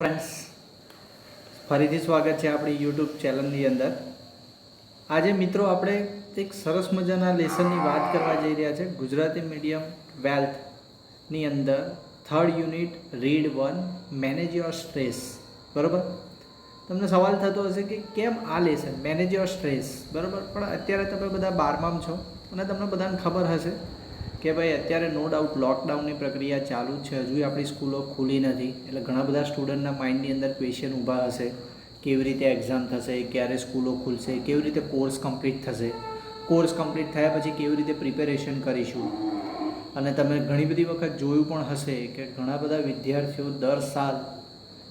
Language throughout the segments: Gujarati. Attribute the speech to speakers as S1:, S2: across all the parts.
S1: ફ્રેન્ડ્સ, ફરીથી સ્વાગત છે આપણી યુટ્યુબ ચેનલની અંદર. આજે મિત્રો આપણે એક સરસ મજાના લેસનની વાત કરવા જઈ રહ્યા છે. ગુજરાતી મીડિયમ 12થની અંદર 3rd unit read 1 manage your stress. બરાબર, તમને સવાલ થતો હશે કે કેમ આ લેસન મેનેજ યોર સ્ટ્રેસ. બરાબર, પણ અત્યારે તમે બધા 12માં છો અને તમને બધાને ખબર હશે કે ભાઈ અત્યારે નો ડાઉટ લોકડાઉનની પ્રક્રિયા ચાલુ જ છે. હજુ આપણી સ્કૂલો ખુલી નથી, એટલે ઘણા બધા સ્ટુડન્ટના માઇન્ડની અંદર ક્વેશ્ચન ઊભા હશે. કેવી રીતે એક્ઝામ થશે, ક્યારે સ્કૂલો ખુલશે, કેવી રીતે કોર્સ કમ્પ્લીટ થશે, કોર્સ કમ્પ્લીટ થયા પછી કેવી રીતે પ્રિપેરેશન કરીશું. અને તમે ઘણી બધી વખત જોયું પણ હશે કે ઘણા બધા વિદ્યાર્થીઓ દર સાલ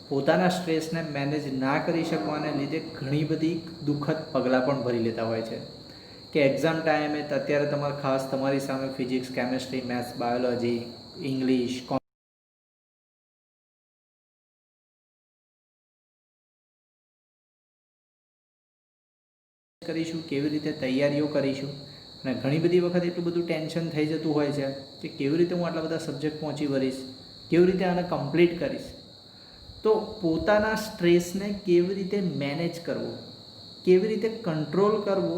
S1: પોતાના સ્ટ્રેસને મેનેજ ના કરી શકવાને લીધે ઘણી બધી દુઃખદ પગલાં પણ ભરી લેતા હોય છે. કે એક્ઝામ ટાઈમે અત્યારે તમારે ખાસ તમારી સામે physics, chemistry, maths, biology, English કરીશું, કેવી રીતે તૈયારીઓ કરીશું. અને ઘણી બધી વખત એટલું બધું ટેન્શન થઈ જતું હોય છે કે કેવી રીતે હું આટલા બધા સબ્જેક્ટ પહોંચી વળીશ, કેવી રીતે આને કમ્પ્લીટ કરીશ. તો પોતાના સ્ટ્રેસને કેવી રીતે મેનેજ કરવો, કેવી રીતે કંટ્રોલ કરવો,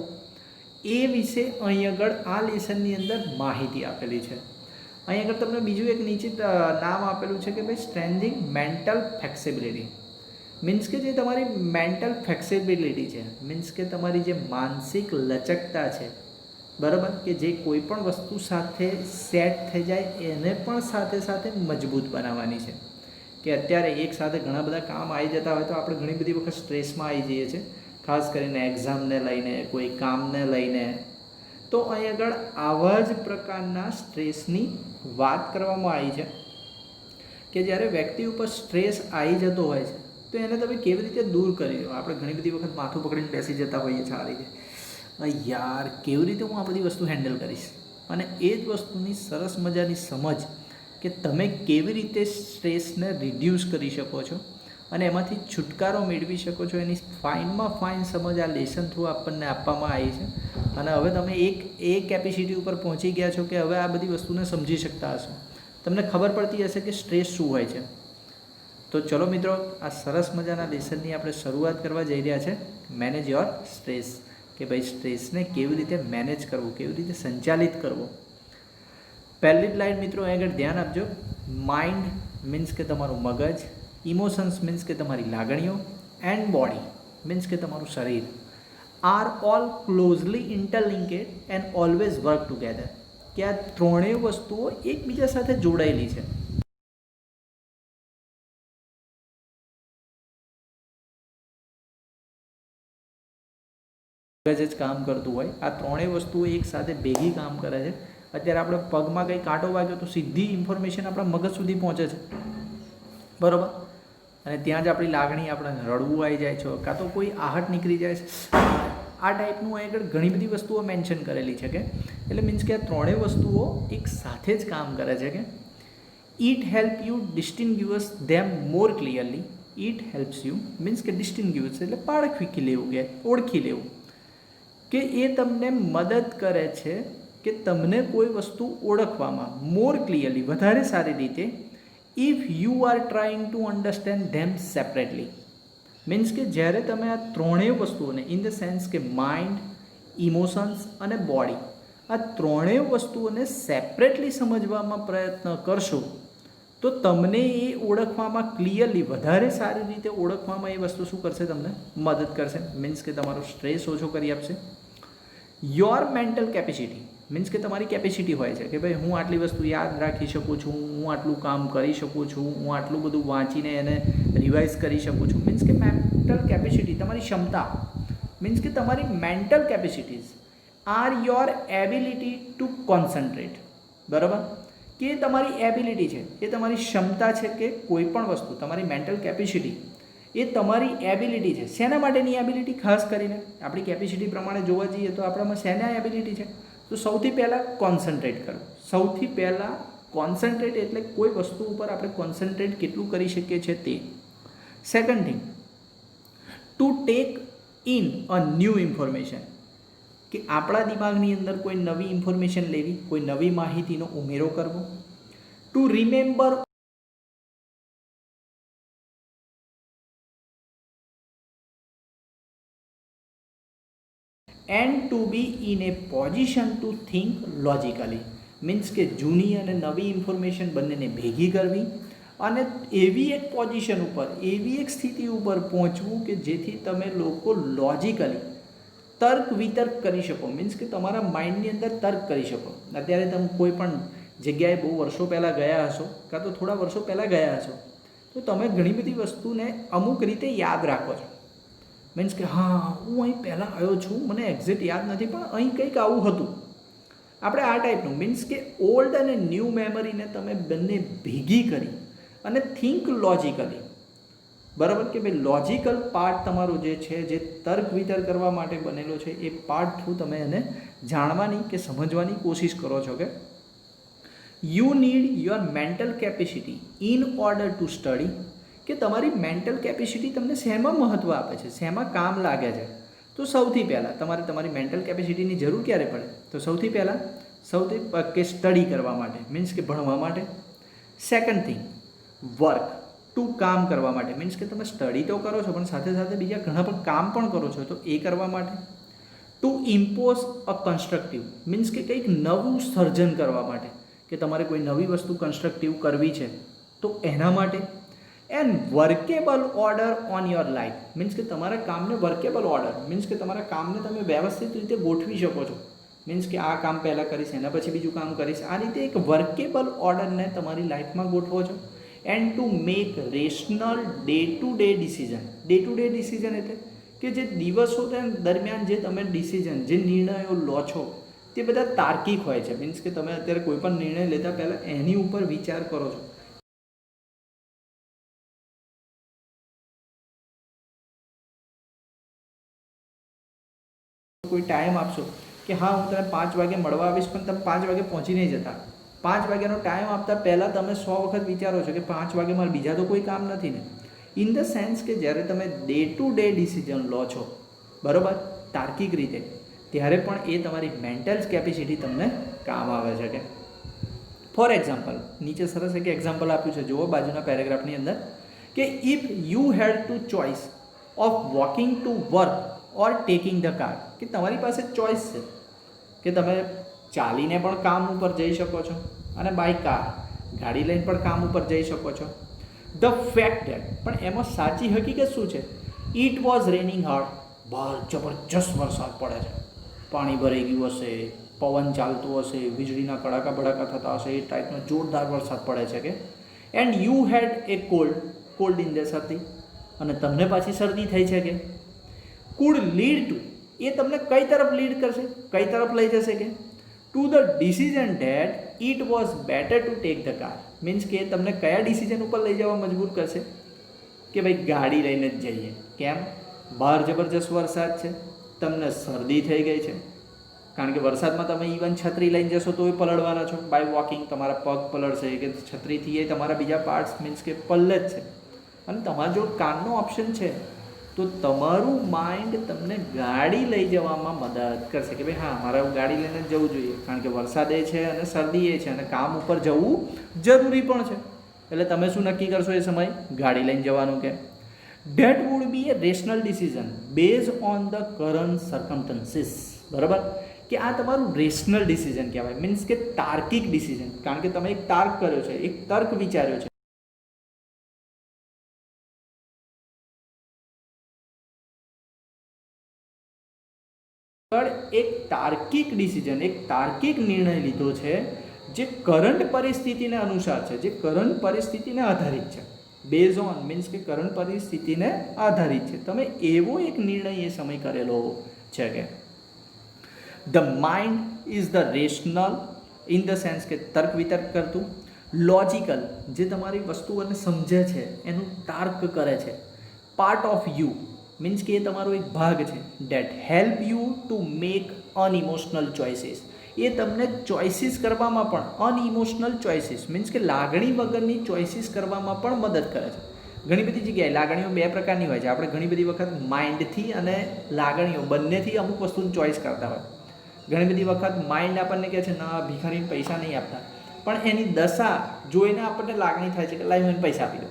S1: એ વિશે અહીં આગળ આ લેસનની અંદર માહિતી આપેલી છે. અહીં આગળ તમને બીજું એક નીચે નામ આપેલું છે કે ભાઈ સ્ટ્રેન્થિંગ મેન્ટલ ફ્લેક્સિબિલિટી. મીન્સ કે જે તમારી મેન્ટલ ફ્લેક્સિબિલિટી છે, મીન્સ કે તમારી જે માનસિક લચકતા છે, બરાબર, કે જે કોઈ પણ વસ્તુ સાથે સેટ થઈ જાય એને પણ સાથે સાથે મજબૂત બનાવવાની છે. કે અત્યારે એક સાથે ઘણા બધા કામ આવી જતા હોય તો આપણે ઘણી બધી વખત સ્ટ્રેસમાં આવી જઈએ છીએ, ખાસ કરીને એક્ઝામને લઈને, કોઈ કામને લઈને. તો અહીં આગળ આવા જ પ્રકારના સ્ટ્રેસની વાત કરવામાં આવી છે કે જ્યારે વ્યક્તિ ઉપર સ્ટ્રેસ આવી જતો હોય છે તો એને તમે કેવી રીતે દૂર કરી દો. આપણે ઘણી બધી વખત માથું પકડીને બેસી જતા હોઈએ છીએ આ રીતે, યાર કેવી રીતે હું આ બધી વસ્તુ હેન્ડલ કરીશ. અને એ જ વસ્તુની સરસ મજાની સમજ કે તમે કેવી રીતે સ્ટ્રેસને રિડ્યુસ કરી શકો છો અને એમાંથી છુટકારો મેળવી શકો છો, એની ફાઇનમાં ફાઇન સમજ આ લેસન થ્રુ આપણને આપવામાં આવી છે. અને હવે તમે એ કેપેસિટી ઉપર પહોંચી ગયા છો કે હવે આ બધી વસ્તુને સમજી શકતા હશો, તમને ખબર પડતી હશે કે સ્ટ્રેસ શું હોય છે. તો ચલો મિત્રો, આ સરસ મજાના લેસનની આપણે શરૂઆત કરવા જઈ રહ્યા છે. મેનેજ યોર સ્ટ્રેસ, કે ભાઈ સ્ટ્રેસને કેવી રીતે મેનેજ કરવું, કેવી રીતે સંચાલિત કરવો. પહેલી જ લાઈન મિત્રો આગળ ધ્યાન આપજો. માઇન્ડ મીન્સ કે તમારું મગજ, ઇમોશન્સ મીન્સ કે તમારી લાગણીઓ, એન્ડ બોડી મીન્સ કે તમારું શરીર are all closely interlinked and always work together. કે આ ત્રણેય વસ્તુઓ એકબીજા સાથે જોડાયેલી છે. મગજ જ કામ કરતું હોય, આ ત્રણેય વસ્તુઓ એક સાથે ભેગી કામ કરે છે. અત્યારે આપણે પગમાં કંઈ કાંટો વાગ્યો તો સીધી ઇન્ફોર્મેશન આપણા મગજ સુધી પહોંચે છે, બરાબર. અને ત્યાં જ આપણી લાગણી, આપણે રડવું આવી જાય છે, કાં તો કોઈ આહટ નીકળી જાય છે. આ ટાઈપનું આગળ ઘણી બધી વસ્તુઓ મેન્શન કરેલી છે કે એટલે મીન્સ કે આ ત્રણેય વસ્તુઓ એક સાથે જ કામ કરે છે. કે it help you distinguish them more clearly. It helps you means કે ડિસ્ટિંગ્યુઅસ એટલે પારખી લેવું, કે ઓળખી લેવું, કે એ તમને મદદ કરે છે કે તમને કોઈ વસ્તુ ઓળખવામાં મોર ક્લિયરલી, વધારે સારી રીતે, if you are trying to understand them separately. Means કે જ્યારે તમે આ ત્રણેય વસ્તુઓને ઇન ધ સેન્સ કે માઇન્ડ, ઇમોશન્સ અને બોડી, આ ત્રણેય વસ્તુઓને સેપરેટલી સમજવામાં પ્રયત્ન કરશો તો તમને એ ઓળખવામાં ક્લિયરલી, વધારે સારી રીતે ઓળખવામાં એ વસ્તુ શું કરશે, તમને મદદ કરશે. મીન્સ કે તમારો સ્ટ્રેસ ઓછો કરી આપશે. યોર મેન્ટલ કેપેસિટી મીન્સ કે તમારી કેપેસિટી હોય છે કે ભાઈ હું આટલી વસ્તુ યાદ રાખી શકું છું, હું આટલું કામ કરી શકું છું, હું આટલું બધું વાંચીને એને રિવાઇઝ કરી શકું છું. મીન્સ કે મેન્ટલ કેપેસિટી, તમારી ક્ષમતા, મીન્સ કે તમારી mental capacities are your ability to concentrate. બરાબર, કે તમારી એબિલિટી છે, એ તમારી ક્ષમતા છે કે કોઈ પણ વસ્તુ, તમારી મેન્ટલ કેપેસિટી એ તમારી એબિલિટી છે. શેના માટેની એબિલિટી? ખાસ કરીને આપણી કેપેસિટી પ્રમાણે જોવા જઈએ તો આપણામાં શેના એબિલિટી છે? તો સૌથી પહેલાં કોન્સન્ટ્રેટ કરો. સૌથી પહેલાં કોન્સન્ટ્રેટ એટલે કોઈ વસ્તુ ઉપર આપણે કોન્સન્ટ્રેટ કેટલું કરી શકીએ છીએ તે. Second thing, to take in a new information, કે આપણા દિમાગની અંદર કોઈ નવી ઇન્ફોર્મેશન લેવી, કોઈ નવી માહિતીનો ઉમેરો કરવો. To remember and to be in a position to think logically, means કે જૂની અને નવી ઇન્ફોર્મેશન બંનેને ભેગી કરવી અને એવી એક પોઝિશન ઉપર, એવી એક સ્થિતિ ઉપર પહોંચવું કે જેથી તમે લોકો લોજિકલી તર્ક વિતર્ક કરી શકો, મીન્સ કે તમારા માઇન્ડની અંદર તર્ક કરી શકો. અત્યારે તમે કોઈ પણ જગ્યાએ બહુ વર્ષો પહેલાં ગયા હશો કાં તો થોડા વર્ષો પહેલાં ગયા હશો, તો તમે ઘણી બધી વસ્તુને અમુક રીતે યાદ રાખો છો. મીન્સ કે હા હું અહીં પહેલાં આવ્યો છું, મને એક્ઝેક્ટ યાદ નથી પણ અહીં કંઈક આવું હતું. આપણે આ ટાઈપનું મીન્સ કે ઓલ્ડ અને ન્યૂ મેમરીને તમે બંને ભેગી કરી અને થિંક લોજિકલી, બરાબર કે ભાઈ લોજિકલ પાર્ટ તમારો જે છે, જે તર્ક વિતર્ક કરવા માટે બનેલો છે, એ પાર્ટ થ્રુ તમે એને જાણવાની કે સમજવાની કોશિશ કરો છો કે you need your mental capacity in order to study, કે તમારી મેન્ટલ કેપેસિટી તમને શેમાં મહત્ત્વ આપે છે, શેમાં કામ લાગે છે. તો સૌથી પહેલાં તમારી મેન્ટલ કેપેસિટીની જરૂર ક્યારે પડે, તો સૌથી પહેલાં કે સ્ટડી કરવા માટે, મીન્સ કે ભણવા માટે. સેકન્ડ થિંગ વર્ક ટુ કામ કરવા માટે, મીન્સ કે તમે સ્ટડી તો કરો છો પણ સાથે સાથે બીજા ઘણા પણ કામ પણ કરો છો, તો એ કરવા માટે. ટુ ઇમ્પોઝ અ કન્સ્ટ્રક્ટિવ, મીન્સ કે કંઈક નવું સર્જન કરવા માટે, કે તમારે કોઈ નવી વસ્તુ કન્સ્ટ્રક્ટિવ કરવી છે તો એના માટે. And workable order on your life, means કે તમારા કામને વર્કેબલ ઓર્ડર, મીન્સ કે તમારા કામને તમે વ્યવસ્થિત રીતે ગોઠવી શકો છો. મીન્સ કે આ કામ પહેલાં કરીશ, એના પછી બીજું કામ કરીશ, આ રીતે એક વર્કેબલ ઓર્ડરને તમારી લાઈફમાં ગોઠવો છો. And to make rational day to day decision. Day to day decision એટલે કે જે દિવસો દરમિયાન જે તમે ડિસિઝન, જે નિર્ણયો લો છો તે બધા તાર્કિક હોય છે. મીન્સ કે તમે અત્યારે કોઈ પણ નિર્ણય લેતા પહેલાં એની ઉપર વિચાર કરો છો. કોઈ ટાઈમ આપશો કે હા હું તને 5 વાગે મળવા આવીશ, પણ તમે 5 વાગે પહોંચી નહીં જતા. 5 વાગ્યાનો ટાઈમ આપતા પહેલાં તમે 100 વખત વિચારો છો કે 5 વાગે મારે બીજા તો કોઈ કામ નથી ને. ઇન ધ સેન્સ કે જ્યારે તમે ડે ટુ ડે ડિસિઝન લો છો, બરાબર, તાર્કિક રીતે, ત્યારે પણ એ તમારી મેન્ટલ કેપેસિટી તમને કામ આવે છે. કે ફોર એક્ઝામ્પલ, નીચે સરસ એક એક્ઝામ્પલ આપ્યું છે, જુઓ બાજુના પેરેગ્રાફની અંદર, કે if you had to choice of walking to work or taking the car, કે તમારી પાસે ચોઇસ છે કે તમે ચાલીને પણ કામ ઉપર જઈ શકો છો અને બાય કાર, ગાડી લઈને પણ કામ ઉપર જઈ શકો છો. ધ ફેક્ટ ડેટ, પણ એમાં સાચી હકીકત શું છે, ઇટ વોઝ રેનિંગ હાર્ડ, બહાર જબરજસ્ત વરસાદ પડે છે, પાણી ભરાઈ ગયું હશે, પવન ચાલતું હશે, વીજળીના કડાકા બડાકા થતા હશે, એ ટાઈપનો જોરદાર વરસાદ પડે છે. કે and you had A cold in the શરદી, અને તમને પાછી શરદી થઈ છે. કે કુડ લીડ ટુ, એ તમને કઈ તરફ લીડ કરશે, કઈ તરફ લઈ જશે, કે to the decision that it was better to take the car, means કે તમને કયા ડિસિઝન ઉપર લઈ જવા મજબૂર કરશે, કે ભાઈ ગાડી લઈને જ જઈએ. કેમ, બહાર જબરજસ્ત વરસાદ છે, તમને શરદી થઈ ગઈ છે, કારણ કે વરસાદમાં તમે ઇવન છત્રી લઈને જશો તો એ પલળવાના છો, બાય વોકિંગ તમારા પગ પલળશે, કે છત્રીથી એ તમારા બીજા પાર્ટ્સ મીન્સ કે પલ્લે જ છે. અને તમારા જો કારનો ઓપ્શન છે તો તમારું માઇન્ડ તમને ગાડી લઈ જવામાં મદદ કરશે, કે ભાઈ હા મારે ગાડી લઈને જ જવું જોઈએ, કારણ કે વરસાદ એ છે અને શરદી એ છે અને કામ ઉપર જવું જરૂરી પણ છે. એટલે તમે શું નક્કી કરશો એ સમય, ગાડી લઈને જવાનું. કે date would be A rational decision base on the current circumstances, બરાબર, કે આ તમારું રેશનલ ડિસિઝન કહેવાય, મીન્સ કે તાર્કિક ડિસિઝન, કારણ કે તમે એક તાર્ક કર્યો છે, એક તર્ક વિચાર્યો છે. એક તાર્કિક ડિસિઝન, એક તાર્કિક નિર્ણય લીધો છે જે કરંટ પરિસ્થિતિને અનુસાર છે, જે કરંટ પરિસ્થિતિને આધારિત છે. બેઝ ઓન મીન્સ કે કરંટ પરિસ્થિતિને આધારિત છે. તમે એવો એક નિર્ણય એ સમય કરેલો છે. કે the mind is the rational in the sense કે તર્ક વિતર્ક કરતું, લોજિકલ જે તમારી વસ્તુઓને સમજે છે, એનું તાર્ક કરે છે, પાર્ટ ઓફ યુ મીન્સ કે એ તમારો એક ભાગ છે, that help you to make unemotional choices, એ તમને ચોઇસીસ કરવામાં પણ, અનઇમોશનલ ચોઇસીસ મીન્સ કે લાગણી વગરની ચોઇસીસ કરવામાં પણ મદદ કરે છે. ઘણી બધી જગ્યાએ લાગણીઓ બે પ્રકારની હોય છે. આપણે ઘણી બધી વખત માઇન્ડથી અને લાગણીઓ બંનેથી અમુક વસ્તુની ચોઇસ કરતા હોય. ઘણી બધી વખત માઇન્ડ આપણને કહે છે ના ભિખારીને પૈસા નહીં આપતા, પણ એની દશા જોઈને આપણને લાગણી થાય છે કે લાઈ મને પૈસા આપી દો.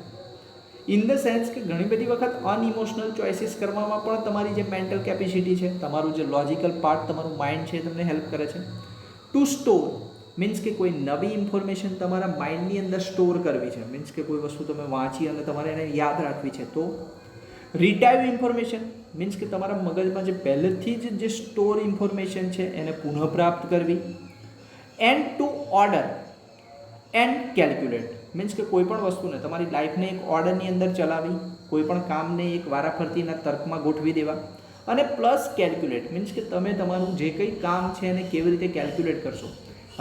S1: ઇન ધ સેન્સ કે ઘણી બધી વખત અનઇમોશનલ ચોઇસીસ કરવામાં પણ તમારી જે મેન્ટલ કેપેસિટી છે, તમારું જે લોજિકલ પાર્ટ, તમારું માઇન્ડ છે, તમને હેલ્પ કરે છે. ટુ સ્ટોર મીન્સ કે કોઈ નવી ઇન્ફોર્મેશન તમારા માઇન્ડની અંદર સ્ટોર કરવી છે, મીન્સ કે કોઈ વસ્તુ તમે વાંચી અને તમારે એને યાદ રાખવી છે તો. રિટાઈવ ઇન્ફોર્મેશન મીન્સ કે તમારા મગજમાં જે પહેલેથી જ જે સ્ટોર ઇન્ફોર્મેશન છે એને પુનઃપ્રાપ્ત કરવી. And two order and calculate means કે કોઈ પણ વસ્તુને તમારી લાઈફને એક ઓર્ડરની અંદર ચલાવી, કોઈ પણ કામને એક વારાફરતીના તર્કમાં ગોઠવી દેવા. અને પ્લસ કેલ્ક્યુલેટ મીન્સ કે તમે તમારું જે કંઈ કામ છે એને કેવી રીતે કેલ્ક્યુલેટ કરશો.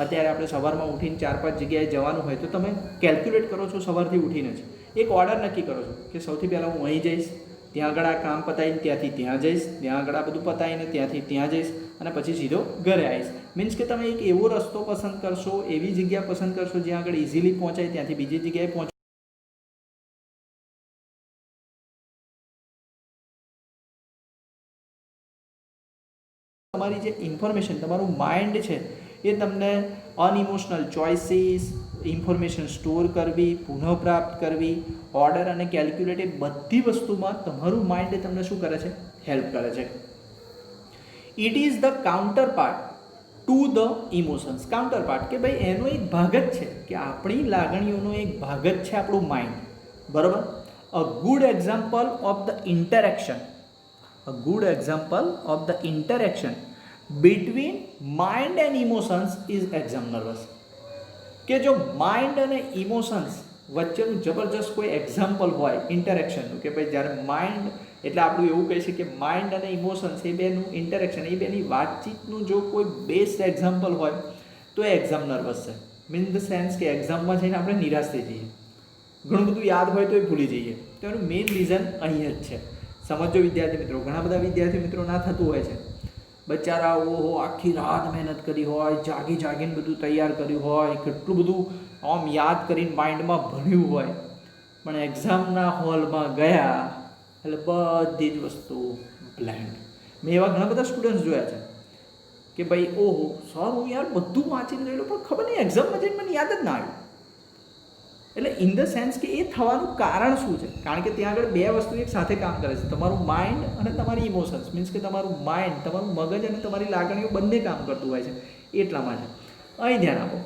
S1: અત્યારે આપણે સવારમાં ઉઠીને 4-5 જગ્યાએ જવાનું હોય તો તમે કેલ્ક્યુલેટ કરો છો સવારથી ઉઠીને જ, એક ઓર્ડર નક્કી કરો છો કે સૌથી પહેલાં હું અહીં જઈશ, ત્યાં આગળ આ કામ પતાવીને ત્યાંથી ત્યાં જઈશ, ત્યાં આગળ આ બધું પતાવીને ત્યાંથી ત્યાં જઈશ અને પછી સીધો ઘરે આવીશ. મીન્સ કે તમે એક એવો રસ્તો પસંદ કરશો, એવી જગ્યા પસંદ કરશો જ્યાં આગળ ઇઝીલી પહોંચાય, ત્યાંથી બીજી જગ્યાએ પહોંચ. તમારી જે ઇન્ફોર્મેશન, તમારું માઇન્ડ છે એ તમને અનઇમોશનલ ચોઇસીસ, ઇન્ફોર્મેશન સ્ટોર કરવી, પુનઃપ્રાપ્ત કરવી, ઓર્ડર અને કેલ્ક્યુલેટ એ બધી વસ્તુમાં તમારું માઇન્ડ તમને શું કરે છે? હેલ્પ કરે છે. It is the counter part to the emotions. Counter part કે ભાઈ એનો એક ભાગ જ છે કે આપણી લાગણીઓનો એક ભાગ જ છે આપણું માઇન્ડ, બરાબર. A good example of the interaction, a good example of the interaction between mind and emotions is exam nervous. કે જો માઇન્ડ અને ઇમોશન્સ વચ્ચેનું જબરજસ્ત કોઈ એક્ઝામ્પલ હોય ઇન્ટરેક્શનનું, કે ભાઈ જ્યારે માઇન્ડ એટલે આપણું એવું કહે છે કે માઇન્ડ અને ઇમોશન્સ એ બેનું ઇન્ટરેક્શન, એ બેની વાતચીતનું જો કોઈ બેસ્ટ એક્ઝામ્પલ હોય તો એ એક્ઝામ નર્વસ છે. મીન ધ સેન્સ કે એક્ઝામમાં જઈને આપણે નિરાશ થઈ જઈએ, ઘણું બધું યાદ હોય તો એ ભૂલી જઈએ. તો એનું મેઇન રીઝન અહીંયા જ છે. સમજો વિદ્યાર્થી મિત્રો, ઘણા બધા વિદ્યાર્થી મિત્રો ના થતું હોય છે, બચારા ઓહો આખી રાત મહેનત કરી હોય, જાગીને બધું તૈયાર કર્યું હોય, કેટલું બધું આમ યાદ કરીને માઇન્ડમાં ભણ્યું હોય, પણ એક્ઝામના હોલમાં ગયા એટલે બધી જ વસ્તુ બ્લેન્ક. મેં એવા ઘણા બધા સ્ટુડન્ટ્સ જોયા છે કે ભાઈ ઓહો સર હું યાર બધું વાંચીને ગયેલો પણ ખબર નહીં એક્ઝામમાં જઈને મને યાદ જ ના આવ્યું. એટલે ઇન ધ સેન્સ કે એ થવાનું કારણ શું છે? કારણ કે ત્યાં આગળ બે વસ્તુ એક સાથે કામ કરે છે, તમારું માઇન્ડ અને તમારી ઇમોશન્સ. મીન્સ કે તમારું માઇન્ડ, તમારું મગજ અને તમારી લાગણીઓ બંને કામ કરતું હોય છે. એટલા માટે અહીં ધ્યાન આપો.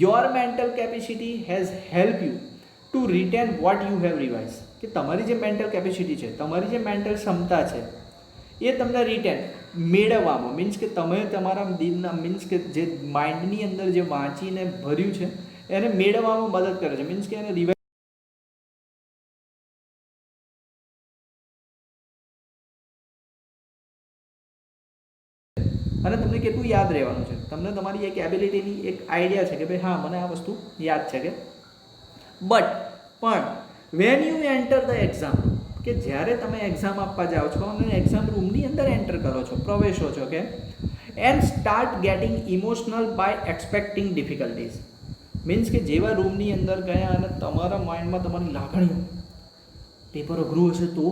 S1: Your mental capacity has help you to retain what you have revise. કે તમારી જે મેન્ટલ કેપેસિટી છે, તમારી જે મેન્ટલ ક્ષમતા છે એ તમને રિટેન મેળવવામાં, મીન્સ કે તમે તમારા દિલના મીન્સ કે જે માઇન્ડની અંદર જે વાંચીને ભર્યું છે એને મેળવવામાં મદદ કરે છે. મીન્સ કે એને રિવાઇઝ અને તમને કેટલું યાદ રહેવાનું છે. તમને તમારી એક એબિલિટીની એક આઈડિયા છે કે ભાઈ હા મને આ વસ્તુ યાદ છે. કે પણ when you enter the exam, કે જ્યારે તમે એક્ઝામ આપવા જાઓ છો અને એક્ઝામ રૂમની અંદર એન્ટર કરો છો, પ્રવેશો છો, કે and start getting emotional by expecting difficulties. Means કે જેવા રૂમની અંદર ગયા અને તમારા માઇન્ડમાં તમારી લાગણીઓ, પેપર અઘરું હશે તો,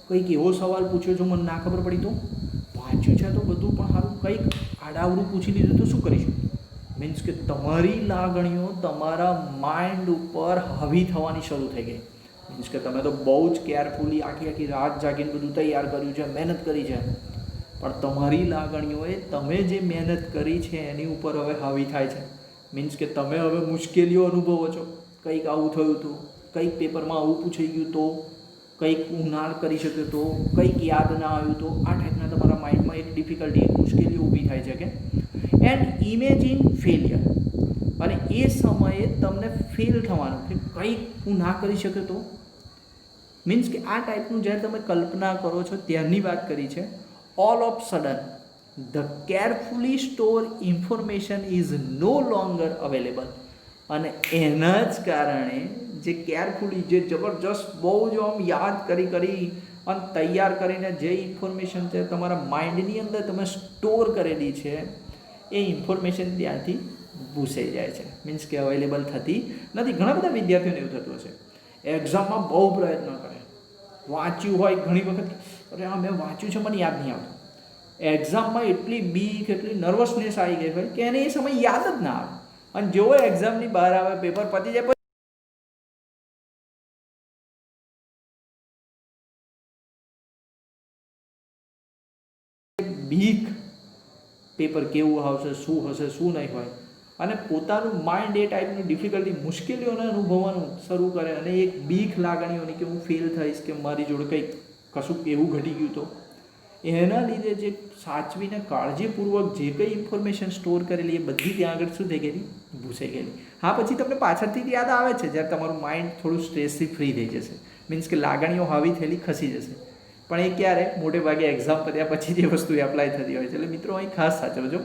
S1: કંઈક એવો સવાલ પૂછ્યો જો મને ના ખબર પડી તો, વાંચ્યું છે તો બધું પણ સારું, કંઈક આડાવડું પૂછી લીધું તો શું કરીશું? મીન્સ કે તમારી લાગણીઓ તમારા માઇન્ડ ઉપર હાવી થવાની શરૂ થઈ ગઈ. મીન્સ કે તમે તો બહુ જ કેરફુલી આખી રાત જાગીને બધું તૈયાર કર્યું છે, મહેનત કરી છે, પણ તમારી લાગણીઓએ તમે જે મહેનત કરી છે એની ઉપર હવે હાવી થાય છે. મીન્સ કે તમે હવે મુશ્કેલીઓ અનુભવો છો, કંઈક આવું થયું હતું, કંઈક પેપરમાં આવું પૂછાઈ ગયું તો, કંઈક હું ના કરી શક્યો તો, કંઈક યાદ ના આવ્યું તો, આ ટાઈપના તમારા માઇન્ડમાં એક ડિફિકલ્ટી, એક મુશ્કેલીઓ ઊભી થાય છે. કે એન્ડ ઇમેજિન ફેલિયર, અને એ સમયે તમને ફેલ થવાનું કે કંઈક હું ના કરી શક્યો તો. મીન્સ કે આ ટાઈપનું જ્યારે તમે કલ્પના કરો છો ત્યારની વાત કરી છે. All of sudden the carefully store information is no longer available. અને એના જ કારણે જે કેરફુલી, જે જબરજસ્ત બહુ જ આમ યાદ કરી અને તૈયાર કરીને જે ઇન્ફોર્મેશન છે તમારા માઇન્ડની અંદર તમે સ્ટોર કરેલી છે એ ઇન્ફોર્મેશન ત્યાંથી ભૂસાઈ જાય છે. મીન્સ કે અવેલેબલ થતી નથી. ઘણા બધા વિદ્યાર્થીઓને એવું થતું હશે, એક્ઝામમાં બહુ પ્રયત્ન કરે, વાંચ્યું હોય ઘણી વખત, અરે હા મેં વાંચ્યું છે મને યાદ નહીં આવતું. એક્ઝામમાં એટલી બીક, એટલી નર્વસનેસ આવી ગઈ હોય કે એને એ સમય યાદ જ ના આવે. અને જેવો એક્ઝામની બહાર આવે, પેપર પતી જાય બીક, પેપર કેવું આવશે, શું હશે, શું નહીં હોય, અને પોતાનું માઇન્ડ એ ટાઈપની ડિફિકલ્ટી, મુશ્કેલીઓને અનુભવવાનું શરૂ કરે અને એક બીક લાગણીઓની કે હું ફેલ થઈશ, કે મારી જોડે કંઈક કશું એવું ઘટી ગયું તો એના લીધે જે સાચવીને કાળજીપૂર્વક જે કંઈ ઇન્ફોર્મેશન સ્ટોર કરેલી એ બધી ત્યાં આગળ શું થઈ ગયેલી, ભૂસાઈ ગયેલી. હા, પછી તમને પાછળથી યાદ આવે છે જ્યારે તમારું માઇન્ડ થોડું સ્ટ્રેસથી ફ્રી થઈ જશે, મીન્સ કે લાગણીઓ હાવી થયેલી ખસી જશે. પણ એ ક્યારે, મોટે ભાગે એક્ઝામ કર્યા પછી જે વસ્તુ એપ્લાય થતી હોય છે. એટલે મિત્રો અહીં ખાસ સાચવજો.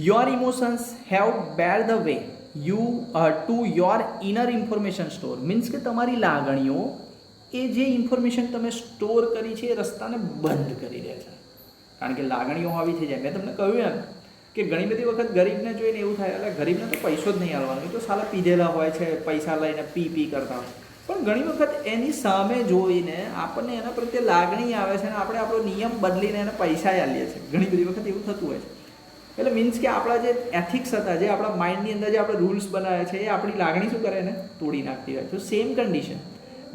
S1: Your emotions have bear the way to your inner information store, means કે તમારી લાગણીઓ એ જે ઇન્ફોર્મેશન તમે સ્ટોર કરી છે એ રસ્તાને બંધ કરી દે છે. કારણ કે લાગણીઓ આવી થઈ જાય. મેં તમને કહ્યું એમ કે ઘણી બધી વખત ગરીબને જોઈને એવું થાય, એટલે ગરીબને તો પૈસો જ નહીં આવવાનો, એ તો સાલા પીધેલા હોય છે, પૈસા લઈને પી કરતા હોય. પણ ઘણી વખત એની સામે જોઈને આપણને એના પ્રત્યે લાગણી આવે છે અને આપણે આપણો નિયમ બદલીને એને પૈસા આલીએ છીએ. ઘણી બધી વખત એવું થતું હોય છે. એટલે મીન્સ કે આપણા જે એથિક્સ હતા, જે આપણા માઇન્ડની અંદર જે આપણે રૂલ્સ બનાવ્યા છે, એ આપણી લાગણી શું કરે, એને તોડી નાખતી હોય. તો સેમ કન્ડિશન,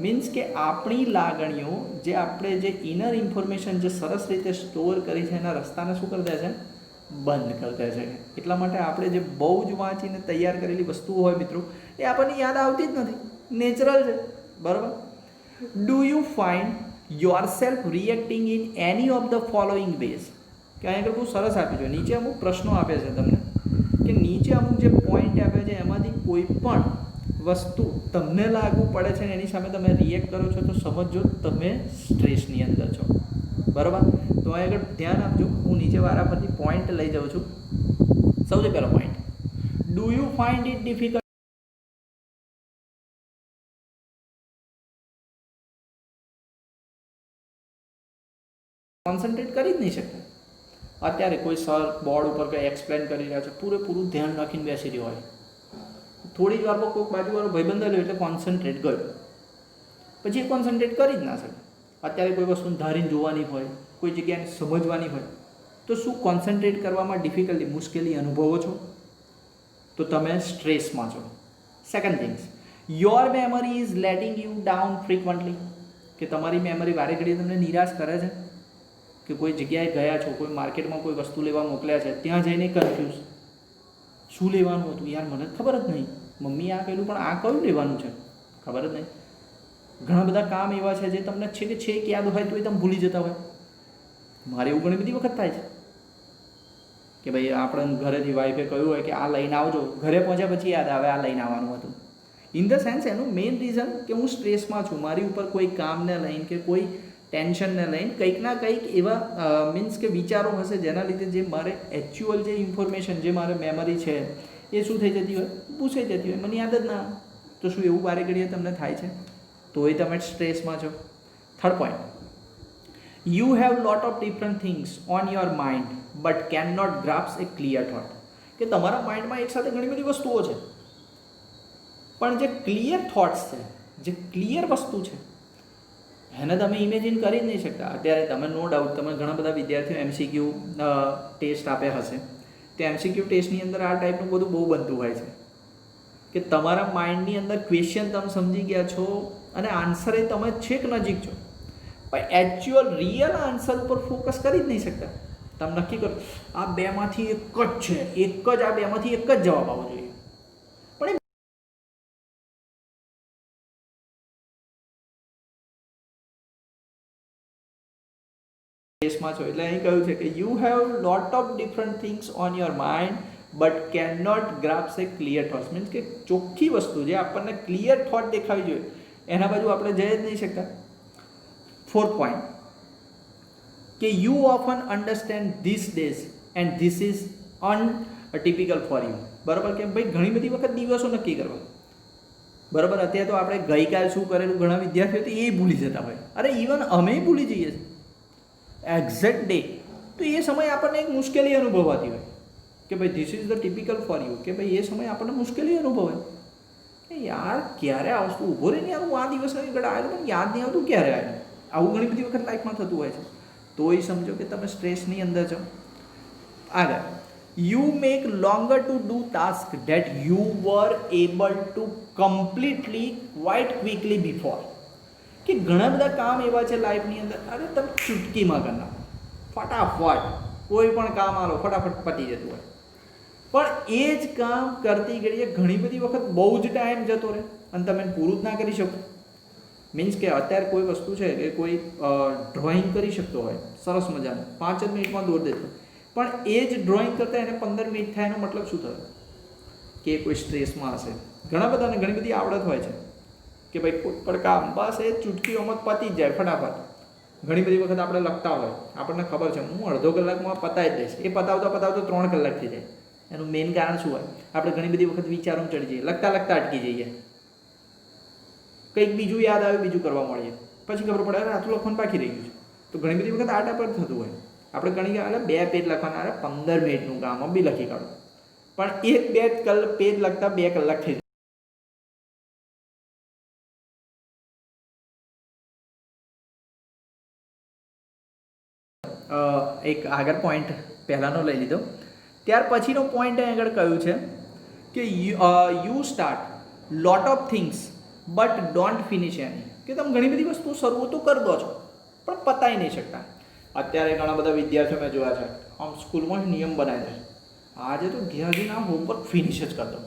S1: મીન્સ કે આપણી લાગણીઓ જે આપણે જે ઇનર ઇન્ફોર્મેશન જે સરસ રીતે સ્ટોર કરી છે એના રસ્તાને શું કરી દે છે, બંધ કરી દે છે. એટલા માટે આપણે જે બહુ જ વાંચીને તૈયાર કરેલી વસ્તુઓ હોય મિત્રો, એ આપણને યાદ આવતી જ નથી, નેચરલ છે, બરાબર. Do you find yourself reacting in any of the following ways, કે અહીં આગળ બહુ સરસ આપ્યું છે. નીચે અમુક પ્રશ્નો આપે છે તમને, કે નીચે અમુક જે પોઈન્ટ આપે છે એમાંથી કોઈ પણ વસ્તુ તમને લાગુ પડે છે ને એની સામે તમે રિએક્ટ કરો છો તો સમજો તમે સ્ટ્રેસની અંદર છો, બરાબર. તો અહીં આગળ ધ્યાન આપજો, હું નીચે વારા પરથી પોઈન્ટ લઈ જાઉં છું. સૌથી પહેલો point, do you find it difficult, concentrate કરી જ નહીં શકતા. અત્યારે કોઈ સર બોર્ડ ઉપર કંઈ એક્સપ્લેન કરી રહ્યા છે, પૂરેપૂરું ધ્યાન રાખીને બેસી રહ્યો હોય, થોડી જ વારમાં કોઈક બાજુવાળો ભાઈબંધ આવ્યો એટલે કોન્સન્ટ્રેટ ગયો, પછી એ કોન્સન્ટ્રેટ કરી જ ના શકે. અત્યારે કોઈ વસ્તુને ધારીને જોવાની હોય, કોઈ જગ્યાને સમજવાની હોય, તો શું કોન્સન્ટ્રેટ કરવામાં ડિફિકલ્ટી, મુશ્કેલી અનુભવો છો, તો તમે સ્ટ્રેસમાં છો. Second things, your memory is letting you down frequently, કે તમારી મેમરી વારે ઘડીએ તમને નિરાશ કરે છે. કે કોઈ જગ્યાએ ગયા છો, કોઈ માર્કેટમાં કોઈ વસ્તુ લેવા મોકલ્યા છે, ત્યાં જઈને કન્ફ્યુઝ, શું લેવાનું હતું યાર, મને ખબર જ નહીં, મમ્મી આ કહેલું પણ આ કયું લેવાનું છે ખબર જ નહીં. ઘણા બધા કામ એવા છે જે તમને છે કે છેક યાદ હોય તો એ તમે ભૂલી જતા હોય. મારે એવું ઘણી બધી વખત થાય છે કે ભાઈ આપણે ઘરેથી વાઈફે કહ્યું હોય કે આ લઈને આવજો, ઘરે પહોંચ્યા પછી યાદ આવે આ લઈને આવવાનું હતું. ઇન ધ સેન્સ એનું મેઇન રીઝન કે હું સ્ટ્રેસમાં છું, મારી ઉપર કોઈ કામને લઈને કે કોઈ ટેન્શનને લઈને કંઈક ના કંઈક એવા મીન્સ કે વિચારો હશે જેના લીધે જે મારે એકચ્યુઅલ જે ઇન્ફોર્મેશન જે મારે મેમરી છે એ શું થઈ જતી હોય, પૂછાઈ જતી હોય, મને યાદ જ ના. તો શું એવું વારે ઘડીએ તમને થાય છે? તો એ તમે સ્ટ્રેસમાં છો. Third point, you have lot of different things on your mind but can not grasp a clear thought, કે તમારા માઇન્ડમાં એક સાથે ઘણી બધી વસ્તુઓ છે પણ જે ક્લિયર થોટ્સ છે, જે ક્લિયર વસ્તુ છે એને તમે ઇમેજિન કરી જ નહીં શકતા. અત્યારે તમે નો ડાઉટ તમે ઘણા બધા વિદ્યાર્થીઓ MCQ ટેસ્ટ આપ્યા હશે, તે MCQ ટેસ્ટની અંદર આ ટાઈપનું બધું બહુ બનતું હોય છે કે તમારા માઇન્ડની અંદર ક્વેશ્ચન તમે સમજી ગયા છો અને આન્સર એ તમે છેક નજીક છો, પણ એકચ્યુઅલ રિયલ આન્સર ઉપર ફોકસ કરી જ નહીં શકતા. તમે નક્કી કરો આ બેમાંથી એક જ છે, એક જ આ બેમાંથી એક જ જવાબ આવવો જોઈએ, પણ કેસમાં છો. એટલે અહીં કહ્યું છે કે you have lot of different things on your mind but can not grasp a clear thoughts, means કે ચોખ્ખી વસ્તુ જે આપણને ક્લિયર થોટ દેખાવી જોઈએ એના બાજુ આપણે જઈ જ નહીં શકતા. ફોર્થ પોઈન્ટ, કે you often understand these days and this is untypical for you, બરાબર. કે ભાઈ ઘણી બધી વખત દિવસો નક્કી કરવા, બરાબર. અત્યારે તો આપણે ગઈકાલ શું કરેલું ઘણા વિદ્યાર્થીઓ તો એ ભૂલી જતા હોય, અરે ઇવન અમે ભૂલી જઈએ છીએ એક્ઝેક્ટ ડે. તો એ સમયે આપણને એક મુશ્કેલી અનુભવાતી હોય કે ભાઈ this is the typical for you, કે ભાઈ એ સમયે આપણને મુશ્કેલી અનુભવાય કે યાર ક્યારે આ વસ્તુ ઊભો રહીને યાર હું આ દિવસ આગળ આવેલું પણ યાદ નહીં આવતું ક્યારે આવ્યું. આવું ઘણી બધી વખત લાઈફમાં થતું હોય છે. તો એ સમજો કે તમે સ્ટ્રેસની અંદર છો. આગળ, you make longer to do task that you var able to completely quite quickly before, કે ઘણા બધા કામ એવા છે લાઈફની અંદર અરે તમે ચૂટકીમાં કરી નાખો, ફટાફટ કોઈ પણ કામ આલો ફટાફટ પતી જતું હોય, પણ એ જ કામ કરતી ઘડીએ ઘણી બધી વખત બહુ જ ટાઈમ જતો રહે અને તમે પૂરું જ ના કરી શકો. મીન્સ કે અત્યારે કોઈ વસ્તુ છે કે કોઈ ડ્રોઈંગ કરી શકતો હોય સરસ મજાનું 5 જ મિનિટમાં દોરી દેતો, પણ એ જ ડ્રોઈંગ કરતાં એને 15 મિનિટ થાય એનો મતલબ શું થયો કે કોઈ સ્ટ્રેસમાં હશે. ઘણા બધાને ઘણી બધી આવડત હોય છે કે ભાઈ કોઈ પણ કામ બસ એ ચૂટકીઓમાં પતી જ જાય ફટાફટ. ઘણી બધી વખત આપણે લખતા હોય, આપણને ખબર છે હું અડધો કલાકમાં પતાવી જ દઈશ, એ પતાવતો 3 કલાક થઈ જાય. એનું મેઇન કારણ શું હોય? આપણે ઘણી બધી વખત વિચારોમાં ચડી જઈએ, લખતા અટકી જઈએ, કંઈક બીજું યાદ આવે, બીજું કરવા મળીએ, પછી ખબર પડે અરે આટલું લખવાનું બાકી રહી ગયું છે. તો ઘણી બધી વખત આટા પર થતું હોય. આપણે ઘણી એટલે 2 પેજ લખવાના, અરે 15 મિનિટનું કામ બી લખી કાઢો, પણ 1-2 પેજ લખતા 2 કલાક થઈ જાય. એક આગળ પોઈન્ટ પહેલાંનો લઈ લીધો, ત્યાર પછીનો પોઈન્ટ અહીં આગળ કહ્યું છે કે you start lot of things but don't finish any. કે તમે ઘણી બધી વસ્તુ શરૂ તો કરી દો છો પણ પતાવી નહીં શકતા. અત્યારે ઘણા બધા વિદ્યાર્થીઓ મેં જોયા છે, આમ સ્કૂલમાં નિયમ બનાવે છે, આજે તો ઘેર જઈને હોમવર્ક ફિનિશ જ કરી દો,